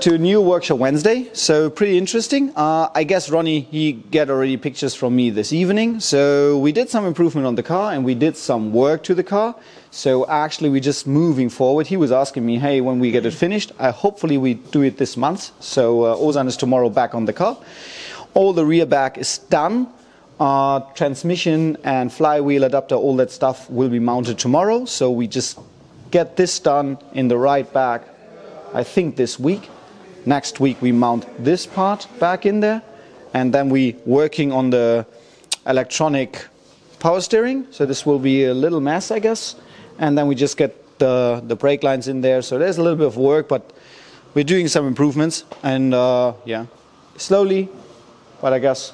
to a new workshop Wednesday, so pretty interesting. I guess Ronnie, he get already pictures from me this evening. So we did some improvement on the car and we did some work to the car. So actually we're just moving forward. He was asking me, hey, when we get it finished, hopefully we do it this month. So Ozan is tomorrow back on the car. All the rear back is done. Transmission and flywheel adapter, all that stuff will be mounted tomorrow. So we just get this done in the right back, I think this week. Next week we mount this part back in there, and then we working on the electronic power steering. So this will be a little mess, I guess. And then we just get the brake lines in there. So there's a little bit of work, but we're doing some improvements. And yeah, slowly, but I guess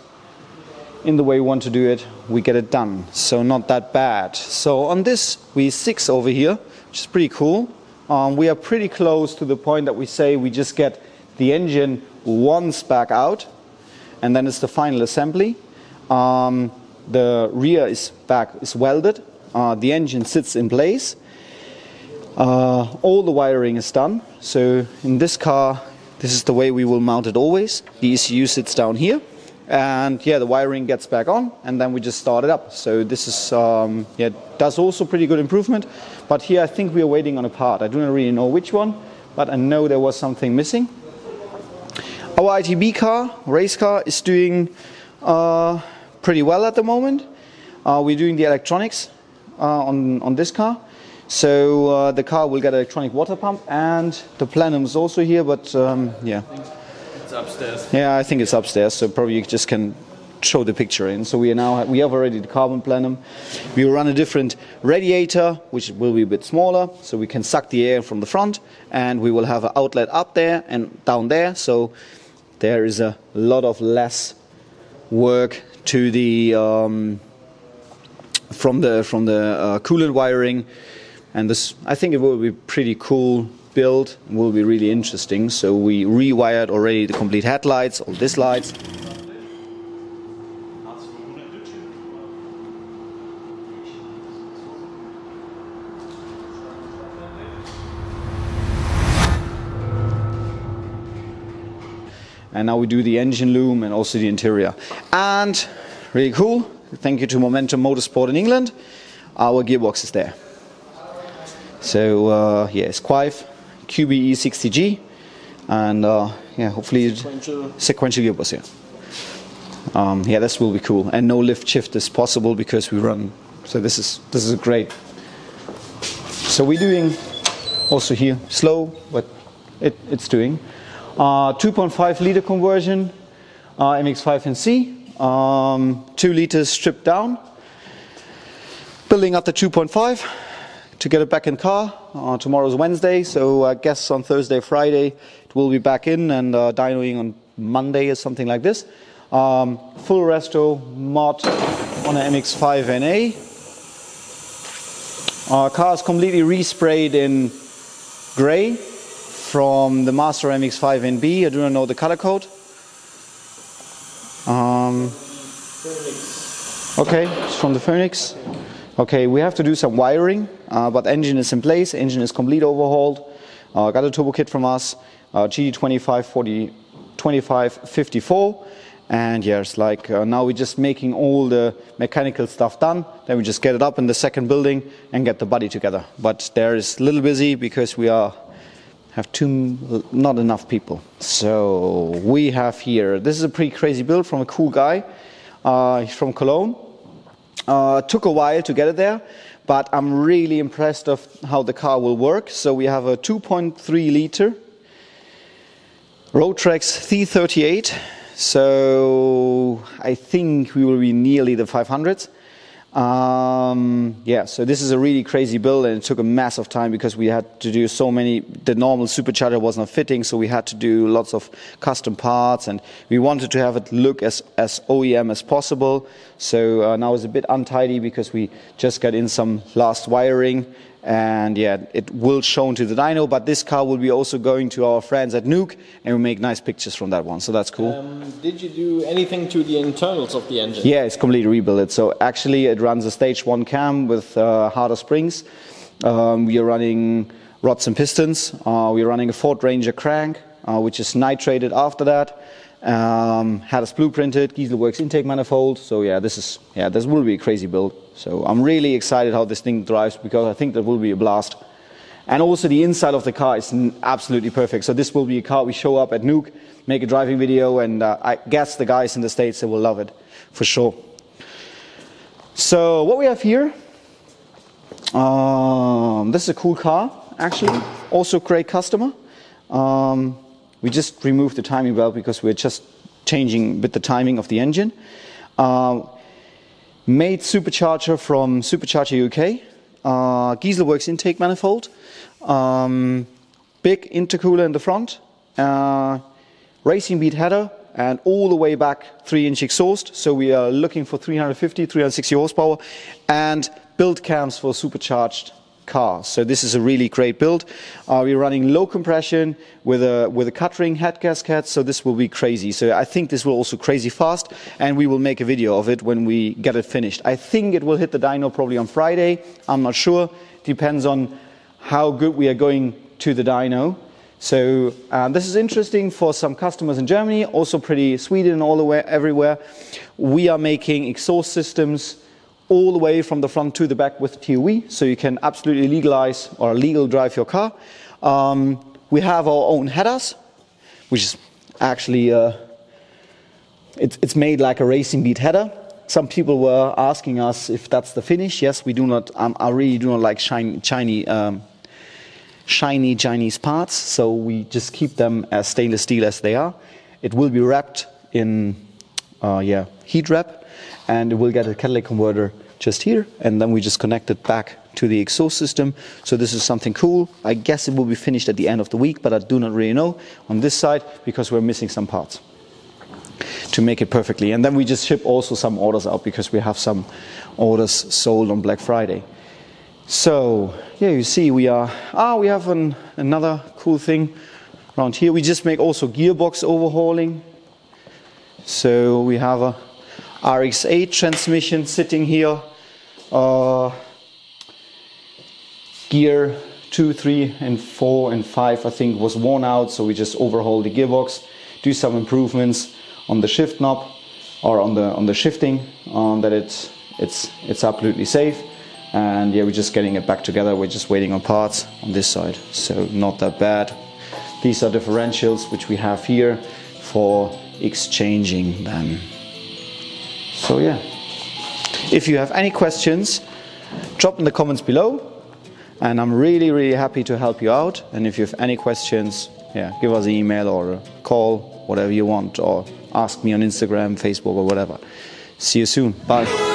in the way we want to do it, we get it done. So not that bad. So on this V6 over here, which is pretty cool, we are pretty close to the point that we say we just get the engine once back out, and then it's the final assembly. The rear is welded. The engine sits in place. All the wiring is done. So in this car, this is the way we will mount it always. The ECU sits down here, and yeah, the wiring gets back on, and then we just start it up. So this is yeah, does also pretty good improvement. But here I think we are waiting on a part. I do not really know which one, but I know there was something missing. Our ITB car, race car, is doing pretty well at the moment. We're doing the electronics on this car. So the car will get an electronic water pump, and the plenum is also here, but yeah. It's upstairs. Yeah, I think it's upstairs, so probably you just can show the picture in. So we have already the carbon plenum. We will run a different radiator, which will be a bit smaller, so we can suck the air from the front, and we will have an outlet up there and down there. So there is a lot of less work to the from the coolant wiring, and this, I think it will be pretty cool build, will be really interesting. So we rewired already the complete headlights, all these lights. And now we do the engine loom and also the interior. And really cool, thank you to Momentum Motorsport in England, our gearbox is there. So yeah, it's Quive QBE 60G, and yeah, hopefully sequential gearbox here. Yeah, this will be cool, and no lift shift is possible because we run. So this is great. So we're doing also here slow, but it's doing 2.5 liter conversion, MX-5 NC, 2 liters stripped down, building up the 2.5 to get it back in car. Tomorrow's Wednesday, so I guess on Thursday, Friday it will be back in, and dynoing on Monday or something like this. Full resto mod on an MX-5 NA. Car is completely resprayed in grey from the Master MX-5 NB. I do not know the color code. Okay, it's from the Phoenix. Okay, we have to do some wiring, but engine is in place. Engine is complete overhauled. Got a turbo kit from us, GD2554, and yeah, it's like now we're just making all the mechanical stuff done. Then we just get it up in the second building and get the body together. But there is a little busy because we have not enough people. So we have here, this is a pretty crazy build from a cool guy. He's from Cologne. Took a while to get it there, but I'm really impressed of how the car will work. So we have a 2.3 liter Roadtrax C38. So I think we will be nearly the 500s. Yeah, so this is a really crazy build, and it took a massive time because we had to do so many. The normal Supercharger was not fitting, so we had to do lots of custom parts, and we wanted to have it look as OEM as possible. So now it's a bit untidy because we just got in some last wiring, and yeah, it will show into the dyno. But this car will be also going to our friends at Nuke, and we make nice pictures from that one. So that's cool. Did you do anything to the internals of the engine? Yeah, it's completely rebuilt. So actually, it runs a stage 1 cam with harder springs. We are running rods and pistons. We are running a Ford Ranger crank. which is nitrated after that. Had us blueprinted, Gieselworks intake manifold. So yeah, this will be a crazy build. So I'm really excited how this thing drives, because I think that will be a blast. And also the inside of the car is absolutely perfect. So this will be a car we show up at Nuke, make a driving video, and I guess the guys in the States, they will love it for sure. So what we have here, this is a cool car actually, also great customer. We just removed the timing belt because we're just changing with the timing of the engine. Made Supercharger from Supercharger UK. Gieselworks intake manifold. Big intercooler in the front. Racing beat header. And all the way back 3-inch exhaust. So we are looking for 350, 360 horsepower. And build cams for supercharged cars. So this is a really great build. We're running low compression with a cut ring head gasket, so this will be crazy. So I think this will also crazy fast, and we will make a video of it when we get it finished. I think it will hit the dyno probably on Friday. I'm not sure. Depends on how good we are going to the dyno. So this is interesting for some customers in Germany, also pretty Sweden, all the way everywhere. We are making exhaust systems all the way from the front to the back with TOE, so you can absolutely legalize or legal drive your car. We have our own headers, which is actually it's made like a racing beat header. Some people were asking us if that's the finish. Yes, we do not. I really do not like shiny Chinese parts, so we just keep them as stainless steel as they are. It will be wrapped in heat wrap, and it will get a catalytic converter just here, and then we just connect it back to the exhaust system. So this is something cool. I guess it will be finished at the end of the week, but I do not really know on this side because we're missing some parts to make it perfectly. And then we just ship also some orders out because we have some orders sold on Black Friday. So yeah, you see we have another cool thing around here. We just make also gearbox overhauling. So we have a RX-8 transmission sitting here. Gear 2, 3 and 4 and 5 I think was worn out, so we just overhaul the gearbox, do some improvements on the shift knob or on the shifting, that it's absolutely safe. And yeah, we're just getting it back together. We're just waiting on parts on this side, so not that bad. These are differentials which we have here for exchanging them. So yeah, if you have any questions, drop in the comments below, and I'm really happy to help you out. And if you have any questions, yeah, give us an email or a call, whatever you want, or ask me on Instagram, Facebook or whatever. See you soon. Bye.